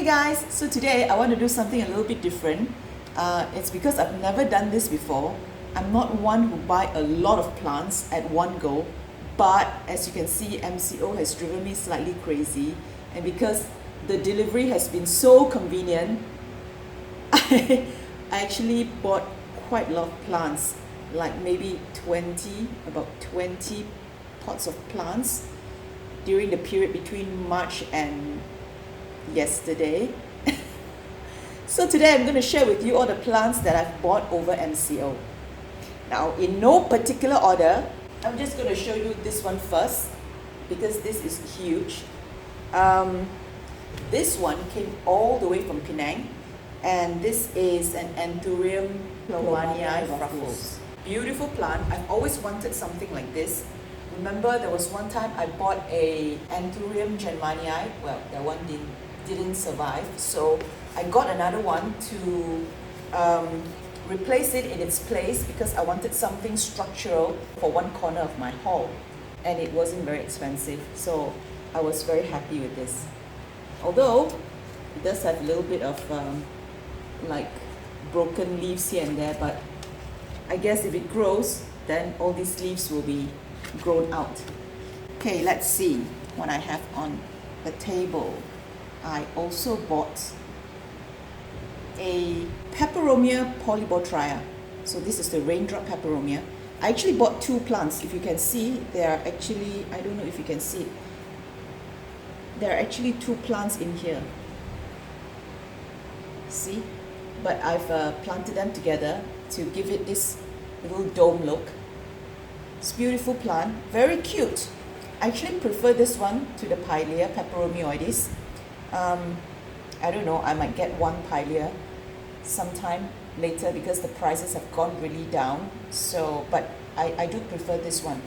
guys, so today I want to do something a little bit different. It's because I've never done this before. I'm not one who buy a lot of plants at one go, but as you can see, MCO has driven me slightly crazy, and because the delivery has been so convenient, I actually bought quite a lot of plants, like maybe about 20 pots of plants during the period between March and yesterday. So today I'm going to share with you all the plants that I've bought over MCO. Now, in no particular order, I'm just going to show you this one first because this is huge. This one came all the way from Penang, and this is an Anthurium ruffles. Beautiful plant. I've always wanted something like this. Remember, there was one time I bought a Anthurium germanii. Well, that one didn't survive, so I got another one to replace it in its place because I wanted something structural for one corner of my hall, and it wasn't very expensive, so I was very happy with this. Although it does have a little bit of like broken leaves here and there, but I guess if it grows, then all these leaves will be grown out. Okay, let's see what I have on the table. I also bought a Peperomia Polybotrya. So this is the raindrop peperomia. I actually bought two plants. If you can see, there are actually, I don't know if you can see it, there are actually two plants in here. See? But I've planted them together to give it this little dome look. It's a beautiful plant, very cute. I actually prefer this one to the Pilea Peperomioides. I don't know, I might get one Pilea sometime later because the prices have gone really down. So, but I do prefer this one.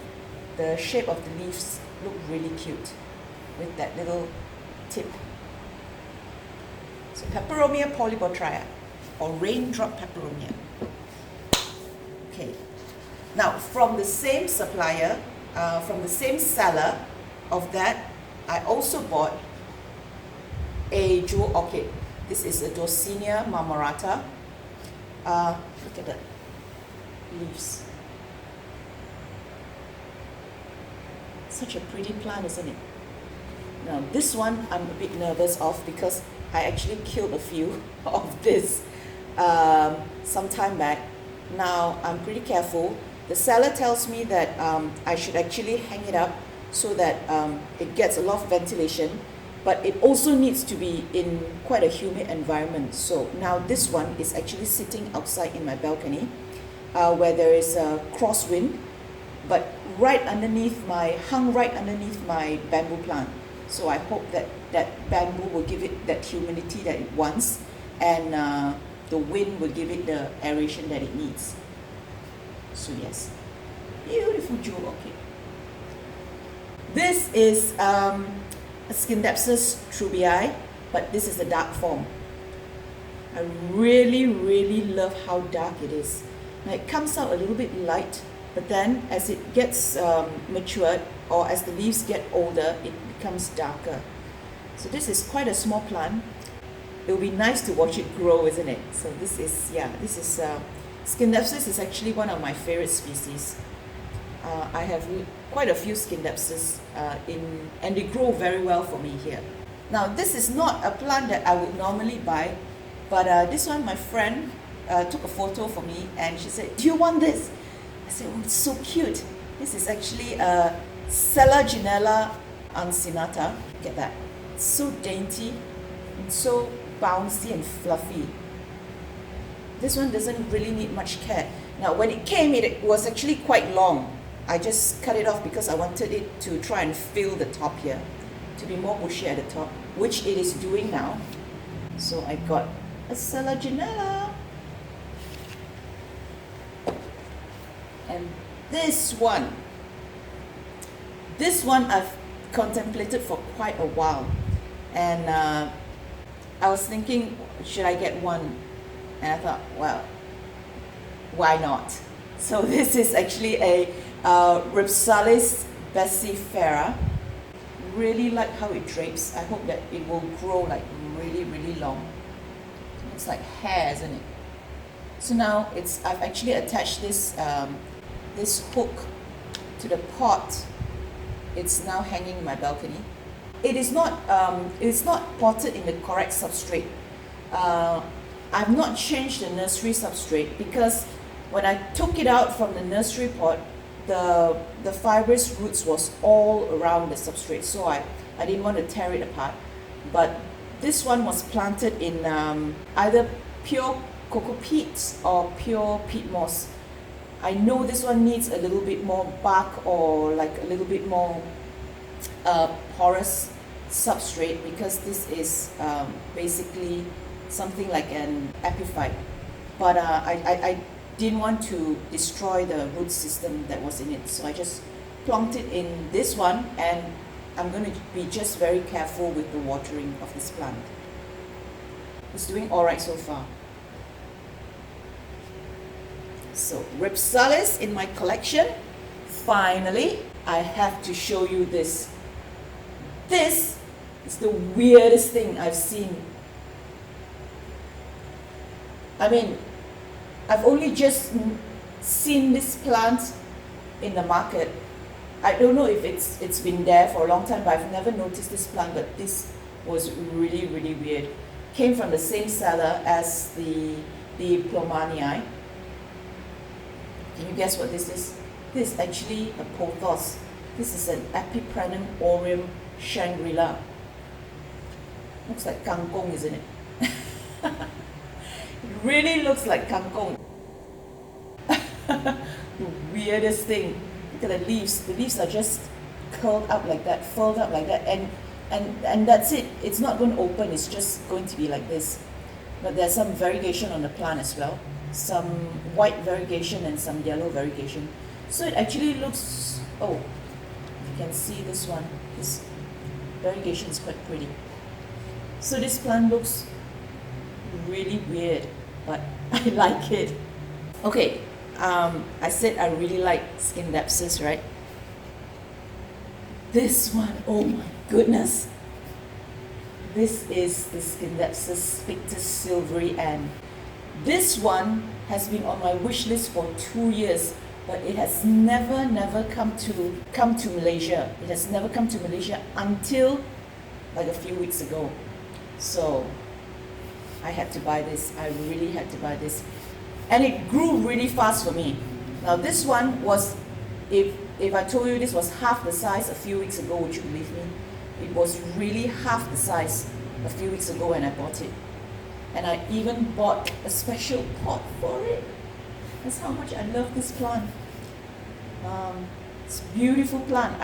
The shape of the leaves look really cute with that little tip. So Peperomia Polybotrya, or raindrop peperomia. Okay. Now, from the same supplier, from the same seller of that, I also bought a jewel orchid. This is a Dossinia mamarata. Look at the leaves. Such a pretty plant, isn't it? Now, this one I'm a bit nervous of because I actually killed a few of this some time back. Now, I'm pretty careful. The seller tells me that I should actually hang it up so that it gets a lot of ventilation, but it also needs to be in quite a humid environment. So now this one is actually sitting outside in my balcony where there is a crosswind, but hung right underneath my bamboo plant. So I hope that that bamboo will give it that humidity that it wants, and the wind will give it the aeration that it needs. So yes, beautiful jewel orchid. This is a Skindexus trubii, but this is the dark form. I really, really love how dark it is. Now it comes out a little bit light, but then as it gets matured, or as the leaves get older, it becomes darker. So this is quite a small plant. It will be nice to watch it grow, isn't it? So this is Skindexus is actually one of my favorite species. I have quite a few Skindexus and they grow very well for me here. Now, this is not a plant that I would normally buy, but this one, my friend took a photo for me and she said, "Do you want this?" I said, "Oh, it's so cute." This is actually a Janella cinata. Look at that. It's so dainty and so bouncy and fluffy. This one doesn't really need much care. Now, when it came, it was actually quite long. I just cut it off because I wanted it to try and fill the top here, to be more bushy at the top, which it is doing now. So I got a Janella. And this one I've contemplated for quite a while. And I was thinking, should I get one? And I thought, well, why not? So this is actually a Repsalis bessiefara. Really like how it drapes. I hope that it will grow like really, really long. Looks like hair, isn't it? So now I've actually attached this this hook to the pot. It's now hanging in my balcony. It's not potted in the correct substrate. I've not changed the nursery substrate because when I took it out from the nursery pot, the fibrous roots was all around the substrate, so I didn't want to tear it apart. But this one was planted in either pure cocoa peat or pure peat moss. I know this one needs a little bit more bark or like a little bit more porous substrate because this is basically something like an epiphyte. But I didn't want to destroy the root system that was in it, so I just plunked it in this one, and I'm going to be just very careful with the watering of this plant. It's doing alright so far. So Repsalis in my collection. Finally, I have to show you this. This is the weirdest thing I've seen. I mean, I've only just seen this plant in the market. I don't know if it's been there for a long time, but I've never noticed this plant, but this was really, really weird. Came from the same seller as the Peperomia. Can you guess what this is? This is actually a pothos. This is an Epipen aurium Shangri-La. Looks like kangkong, isn't it? It really looks like kangkong. The weirdest thing. Look at the leaves. The leaves are just curled up like that, furled up like that, and that's it. It's not going to open. It's just going to be like this. But there's some variegation on the plant as well. Some white variegation and some yellow variegation. So it actually looks, oh, you can see this one. This variegation is quite pretty. So this plant looks really weird, but I like it. Okay, I said I really like Skindexus, right? This one, oh my goodness. This is the Skindexus Ficus silvery, and this one has been on my wish list for 2 years, but it has never come to Malaysia. It has never come to Malaysia until like a few weeks ago. So I had to buy this. I really had to buy this. And it grew really fast for me. Now this one was, if I told you this was half the size a few weeks ago, would you believe me? It was really half the size a few weeks ago when I bought it. And I even bought a special pot for it. That's how much I love this plant. It's a beautiful plant.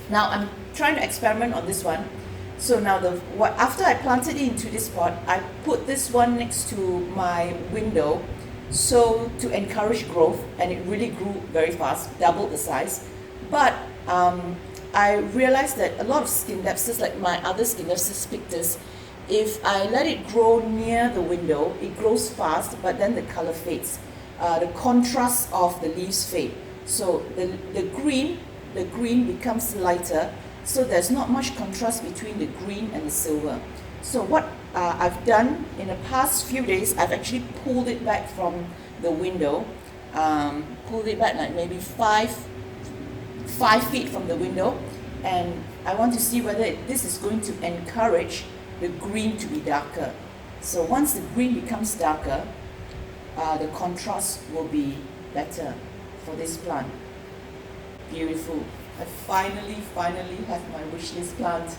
Now I'm trying to experiment on this one. So now after I planted it into this pot, I put this one next to my window so to encourage growth, and it really grew very fast, doubled the size. But I realized that a lot of Skindexus, like my other Skindexus pictus, if I let it grow near the window, it grows fast, but then the color fades. The contrast of the leaves fade. So the green becomes lighter, so there's not much contrast between the green and the silver. So what I've done in the past few days, I've actually pulled it back from the window, pulled it back like maybe 5 feet from the window, and I want to see whether this is going to encourage the green to be darker. So once the green becomes darker, the contrast will be better for this plant. Beautiful. I finally have my wishlist plant.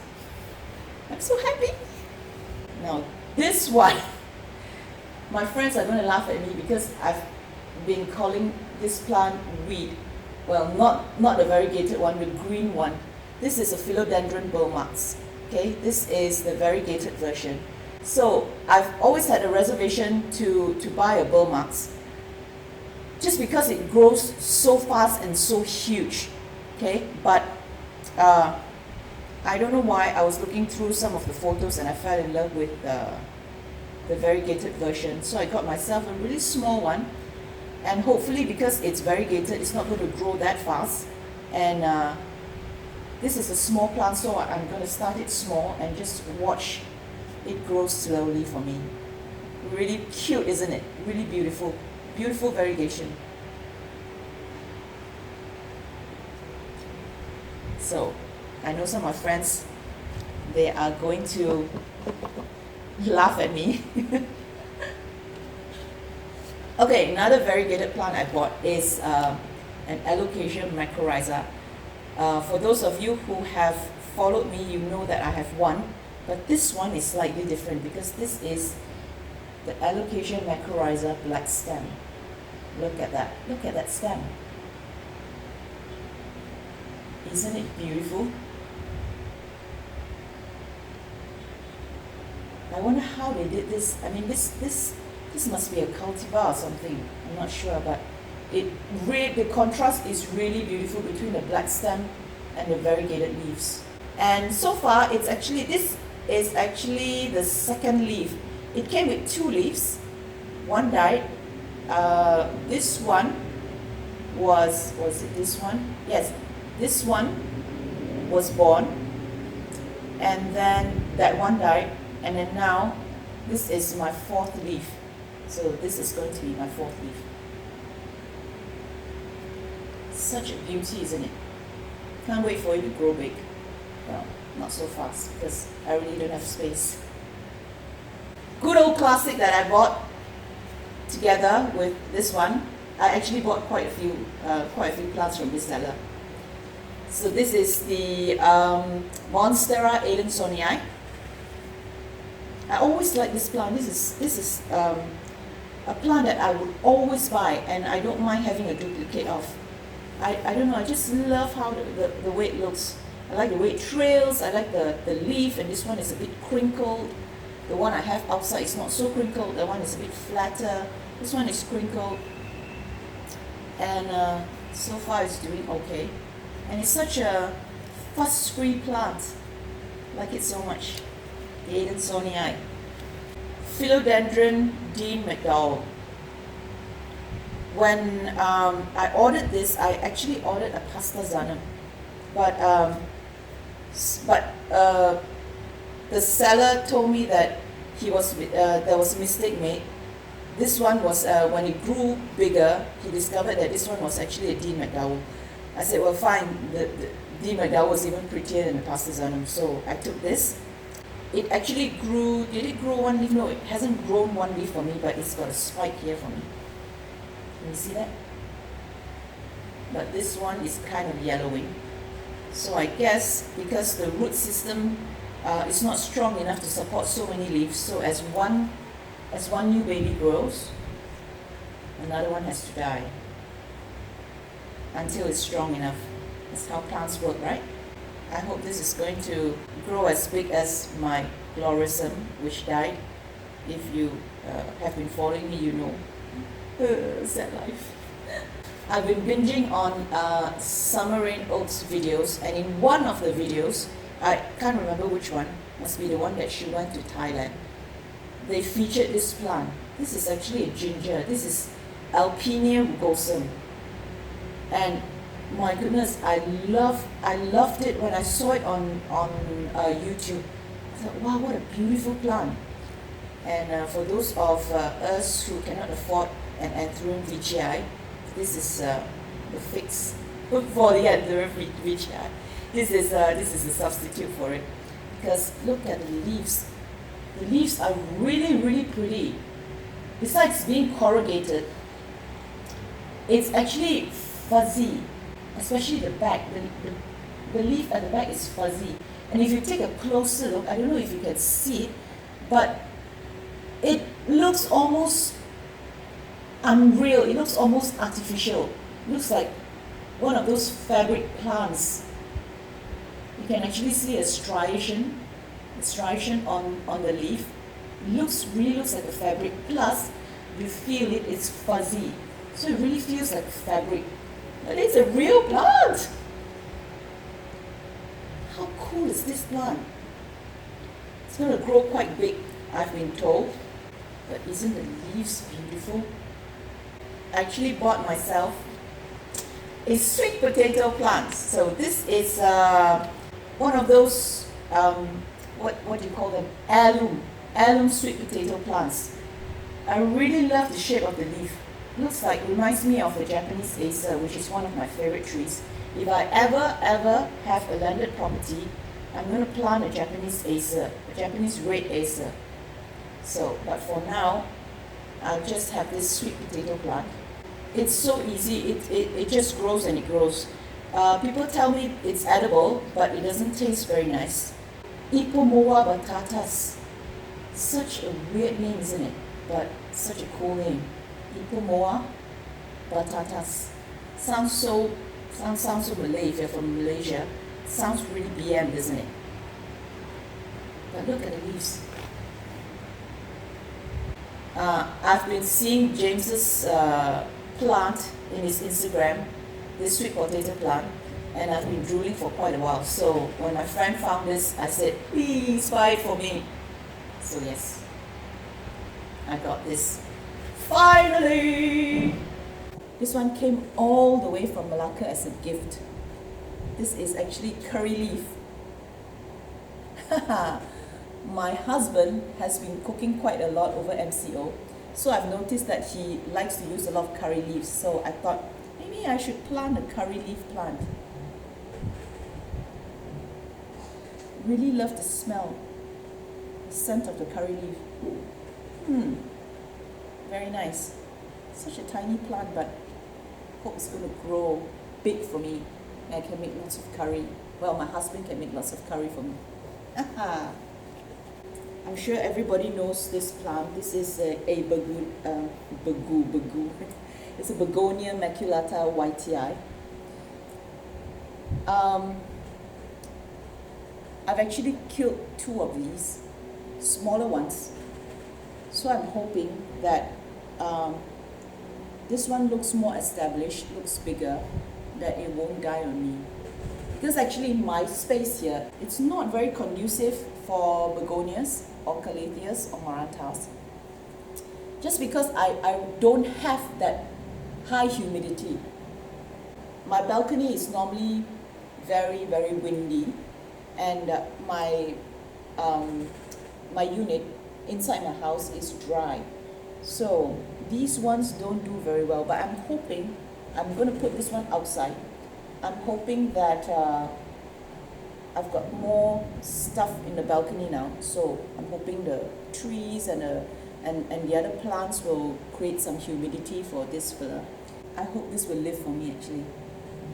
I'm so happy. Now this one, my friends are going to laugh at me because I've been calling this plant weed. Well, not the variegated one, the green one. This is a Philodendron bullmarks. Okay, this is the variegated version. So I've always had a reservation to buy a bullmarks, just because it grows so fast and so huge. Okay, but I don't know why. I was looking through some of the photos and I fell in love with the variegated version. So I got myself a really small one, and hopefully because it's variegated, it's not going to grow that fast. And this is a small plant, so I'm going to start it small and just watch it grows slowly for me. Really cute, isn't it? Really beautiful. Beautiful variegation. So, I know some of my friends, they are going to laugh at me. Okay, another variegated plant I bought is an allocation mecharizer. For those of you who have followed me, you know that I have one, but this one is slightly different because this is the allocation mecharizer black stem. Look at that. Look at that stem. Isn't it beautiful? I wonder how they did this. I mean, this must be a cultivar or something. I'm not sure, but the contrast is really beautiful between the black stem and the variegated leaves. And so far, this is actually the second leaf. It came with two leaves. One died. This one was it this one? Yes, this one was born, and then that one died, and then now this is my fourth leaf. So this is going to be my fourth leaf. Such a beauty, isn't it? Can't wait for it to grow big. Well, not so fast because I really don't have space. Good old classic that I bought together with this one. I actually bought quite a few plants from this seller. So this is the Monstera alienii. I always like this plant. This is a plant that I would always buy, and I don't mind having a duplicate of. I don't know, I just love how the way it looks. I like the way it trails, I like the leaf, and this one is a bit crinkled. The one I have outside is not so crinkled, the one is a bit flatter. This one is crinkled. And so far it's doing okay. And it's such a fuss-free plant. I like it so much. The alienii. Philodendron dMcDowell. When I ordered this, I actually ordered a pastazanum, but the seller told me that there was a mistake made. This one was when it grew bigger, he discovered that this one was actually a dMcDowell. I said, well, fine. The dMcDowell was even prettier than the pastazanum, so I took this. It actually grew. Did it grow one leaf? No, it hasn't grown one leaf for me, but it's got a spike here for me. Can you see that? But this one is kind of yellowing. So I guess because the root system is not strong enough to support so many leaves, so as one new baby grows, another one has to die until it's strong enough. That's how plants work, right? I hope this is going to grow as big as my gloriousum, which died. If you have been following me, you know. Sad life. I've been binging on summer rain oats videos, and in one of the videos, I can't remember which one, must be the one that she went to Thailand, they featured this plant. This is actually a ginger. This is Alpinia gosum. And my goodness, I loved it when I saw it on YouTube. I thought, wow, what a beautiful plant. And for those of us who cannot afford an Anthurium veitchii, this is the fix for the Anthurium veitchii. This is a substitute for it, because look at the leaves. The leaves are really, really pretty. Besides being corrugated, it's actually fuzzy, especially the back. The leaf at the back is fuzzy. And if you take a closer look, I don't know if you can see it, but it looks almost unreal. It looks almost artificial. It looks like one of those fabric plants. You can actually see a striation on the leaf. It really looks like a fabric. Plus, you feel it's fuzzy. So it really feels like fabric. But it's a real plant. How cool is this plant? It's going to grow quite big, I've been told. But isn't the leaves beautiful? I actually bought myself a sweet potato plant. So this is one of those, what do you call them? heirloom sweet potato plants. I really love the shape of the leaf. Looks like, reminds me of the Japanese acer, which is one of my favorite trees. If I ever have a landed property, I'm going to plant a Japanese acer, a Japanese red acer. So, but for now, I'll just have this sweet potato plant. It's so easy, it just grows and it grows. People tell me it's edible, but it doesn't taste very nice. Peperomia batatas. Such a weird name, isn't it? But such a cool name. Peperomia batatas. Sounds so Malay if you're from Malaysia. Sounds really BM, doesn't it? But look at the leaves. I've been seeing James's plant in his Instagram, this sweet potato plant, and I've been drooling for quite a while. So when my friend found this, I said, please buy it for me. So yes, I got this. Finally! This one came all the way from Malacca as a gift. This is actually curry leaf. My husband has been cooking quite a lot over MCO, so I've noticed that he likes to use a lot of curry leaves. So I thought maybe I should plant a curry leaf plant. Really love the smell, the scent of the curry leaf. Very nice. Such a tiny plant, but hope it's going to grow big for me. I can make lots of curry. Well, my husband can make lots of curry for me. I'm sure everybody knows this plant. This is a It's a Begonia maculata YTI. I've actually killed 2 of these, smaller ones. So I'm hoping that this one looks more established, looks bigger, that it won't die on me. Because actually my space here, it's not very conducive for begonias or calatheas or marantas. Just because I don't have that high humidity. My balcony is normally very, very windy, and my unit inside my house is dry. So these ones don't do very well, but I'm hoping, I'm going to put this one outside. I'm hoping that I've got more stuff in the balcony now, so I'm hoping the trees and the other plants will create some humidity for this filler. I hope this will live for me actually.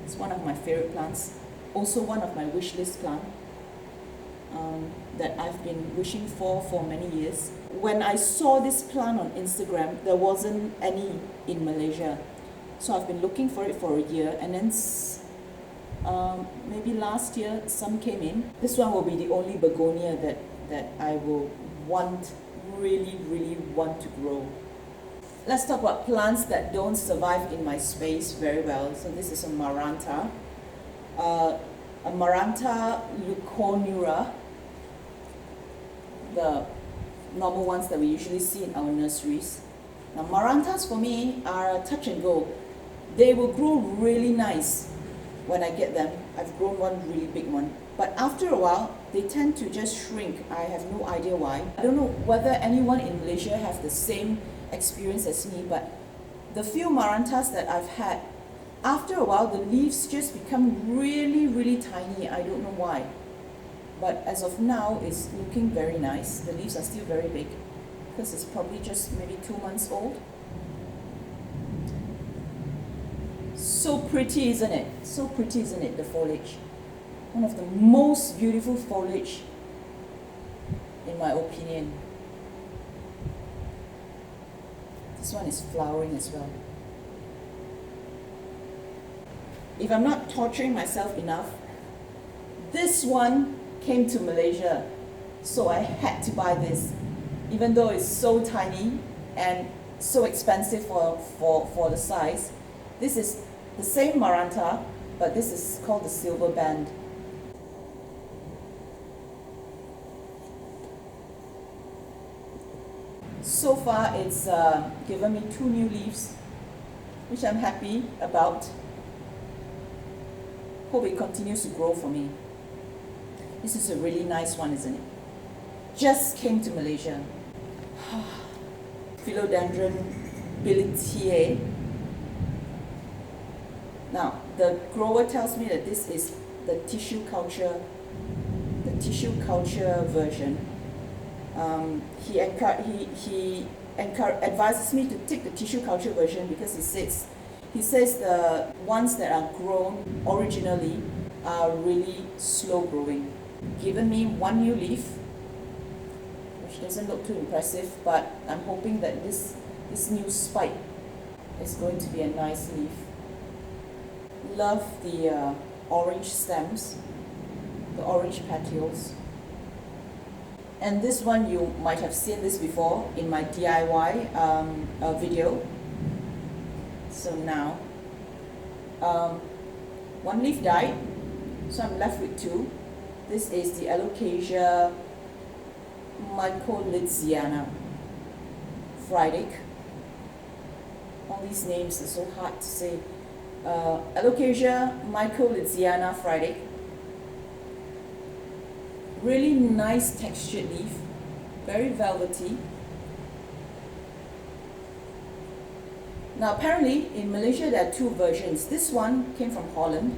It's one of my favorite plants. Also one of my wish list plant that I've been wishing for many years. When I saw this plant on Instagram, there wasn't any in Malaysia. So I've been looking for it for a year, and then maybe last year some came in. This one will be the only begonia that I will really want to grow. Let's talk about plants that don't survive in my space very well. So this is a Maranta. A Maranta lukonura, the normal ones that we usually see in our nurseries. Now Marantas for me are touch and go. They will grow really nice when I get them. I've grown one really big one. But after a while, they tend to just shrink. I have no idea why. I don't know whether anyone in Malaysia has the same experience as me, but the few Marantas that I've had, after a while, the leaves just become really tiny. I don't know why. But as of now, it's looking very nice. The leaves are still very big because it's probably just maybe 2 months old. So pretty, isn't it? So pretty, isn't it, the foliage? One of the most beautiful foliage, in my opinion. This one is flowering as well. If I'm not torturing myself enough, this one came to Malaysia, so I had to buy this, even though it's so tiny and so expensive for the size. This is the same Maranta, but this is called the silverband. So far, it's given me 2 new leaves, which I'm happy about. Hope it continues to grow for me. This is a really nice one, isn't it? just came to Malaysia. Philodendron Autumn. Now, the grower tells me that this is the tissue culture version. He advises me to take the tissue culture version because he says the ones that are grown originally are really slow growing. Given me one new leaf, which doesn't look too impressive, but I'm hoping that this new spike is going to be a nice leaf. Love the orange stems, the orange petioles. And this one, you might have seen this before in my DIY video. So now, one leaf died, so I'm left with two. This is the Alocasia maculata Friday. All these names are so hard to say. Alocasia maculata Friday. Really nice textured leaf, very velvety. Now apparently in Malaysia there are two versions. This one came from Holland,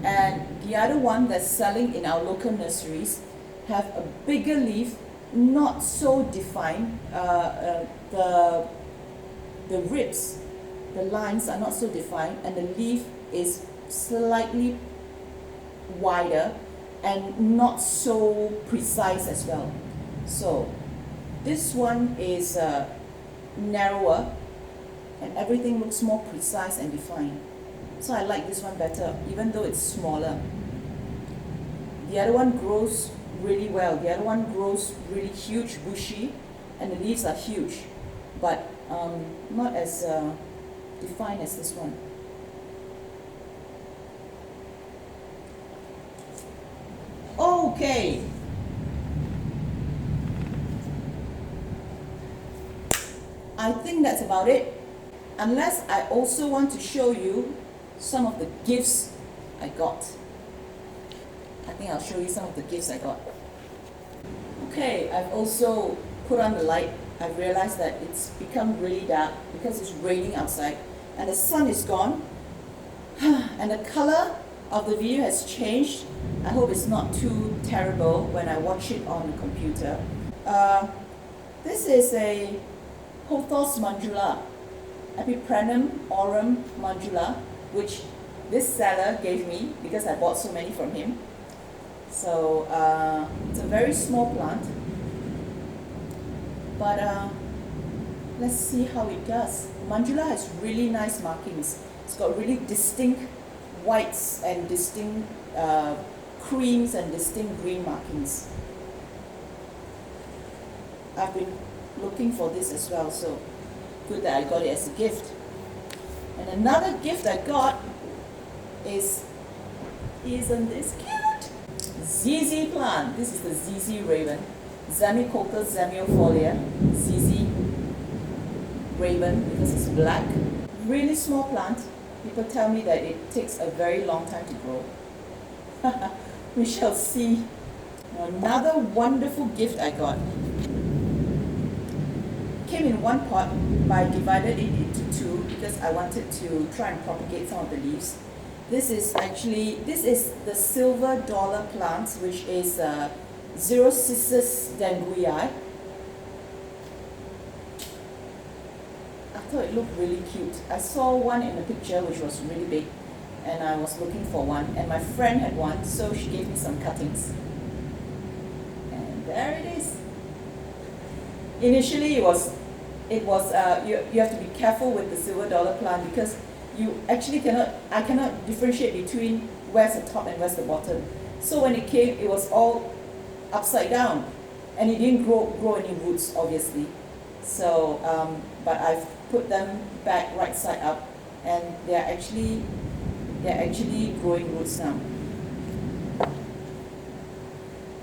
and the other one that's selling in our local nurseries have a bigger leaf, not so defined. The ribs, the lines are not so defined, and the leaf is slightly wider and not so precise as well. So this one is narrower and everything looks more precise and defined. So I like this one better, even though it's smaller. The other one grows really well. The other one grows really huge, bushy, and the leaves are huge, but not as defined as this one. Okay. I think that's about it. Unless I also want to show you some of the gifts I got. I think I'll show you some of the gifts I got. Okay, I've also put on the light. I've realized that it's become really dark because it's raining outside and the sun is gone. And the color of the video has changed. I hope it's not too terrible when I watch it on the computer. This is a Pothos mandula, Epipen aurum mandula, which this seller gave me because I bought so many from him. So it's a very small plant, but let's see how it does. Mandula has really nice markings. It's got really distinct whites and distinct creams and distinct green markings. I've been looking for this as well, so good that I got it as a gift. And another gift I got is, isn't this cute? ZZ plant. This is the ZZ raven, Zamicoccus zamiifolia, ZZ raven, because it's black. Really small plant. People tell me that it takes a very long time to grow. We shall see. Another wonderful gift I got. Came in one pot, but I divided it into two because I wanted to try and propagate some of the leaves. This is the silver dollar plant, which is Ficus Deltoidier. I thought it looked really cute. I saw one in a picture which was really big, and I was looking for one, and my friend had one, so she gave me some cuttings. And there it is. Initially, you have to be careful with the silver dollar plant because you actually I cannot differentiate between where's the top and where's the bottom. So when it came, it was all upside down, and it didn't grow any roots, obviously. So, but I've put them back right side up, and they're actually growing roots now.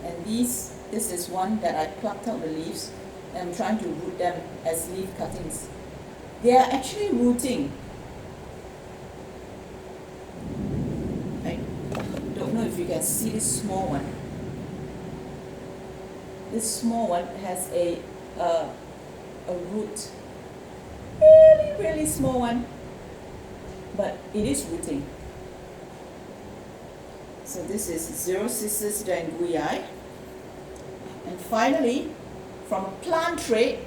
And this is one that I plucked out the leaves, and I'm trying to root them as leaf cuttings. They are actually rooting. I don't know if you can see this small one. this small one has a root. Really, really small one. But it is rooting. So this is Xerocissus dangui. And finally, from a plant trade,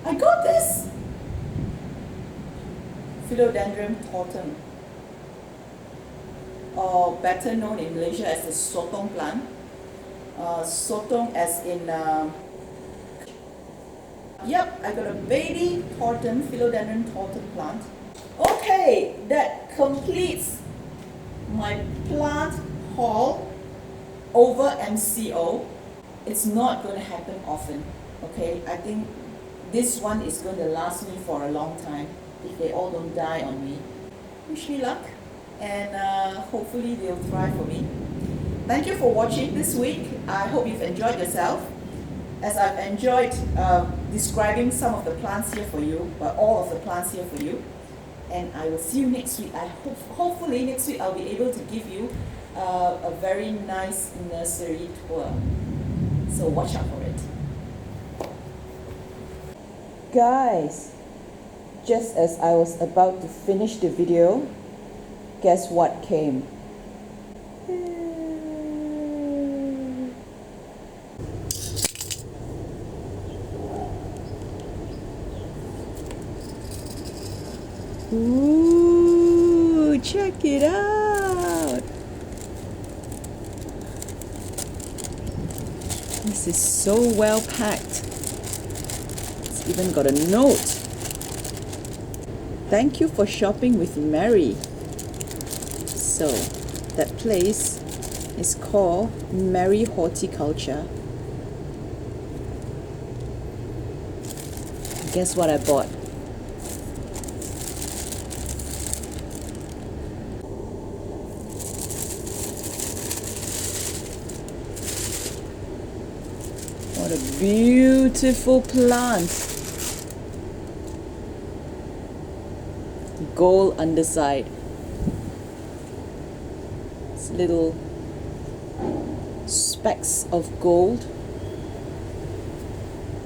I got this Philodendron Autumn, or better known in Malaysia as the sotong plant. Sotong as in, yep, I got a baby Autumn, Philodendron Autumn plant. Okay, that completes my plant haul over MCO. It's not going to happen often, okay? I think this one is going to last me for a long time if they all don't die on me. Wish me luck, and hopefully they'll thrive for me. Thank you for watching this week. I hope you've enjoyed yourself, as I've enjoyed describing some of the plants here for you, but all of the plants here for you. And I will see you next week. Hopefully next week I'll be able to give you a very nice nursery tour. So watch out for it. Guys, just as I was about to finish the video, guess what came? Ooh, check it out! This is so well packed. It's even got a note. Thank you for shopping with Mary. So, that place is called Mary Horticulture. Guess what I bought? What a beautiful plant. Gold underside. It's little specks of gold.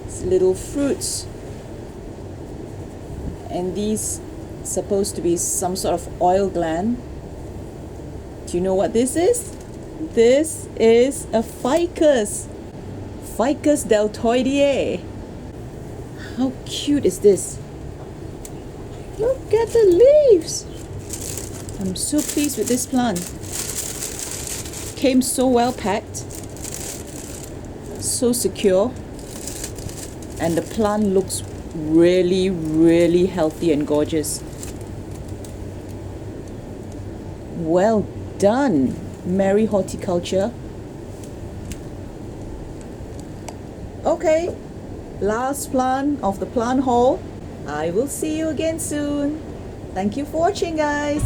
It's little fruits. And these supposed to be some sort of oil gland. Do you know what this is? This is a ficus. Ficus Deltoidier. How cute is this? Look at the leaves. I'm so pleased with this plant. Came so well packed, so secure, and the plant looks really, really healthy and gorgeous. Well done, Mary Horticulture. Okay, last plant of the plant haul. I will see you again soon. Thank you for watching, guys.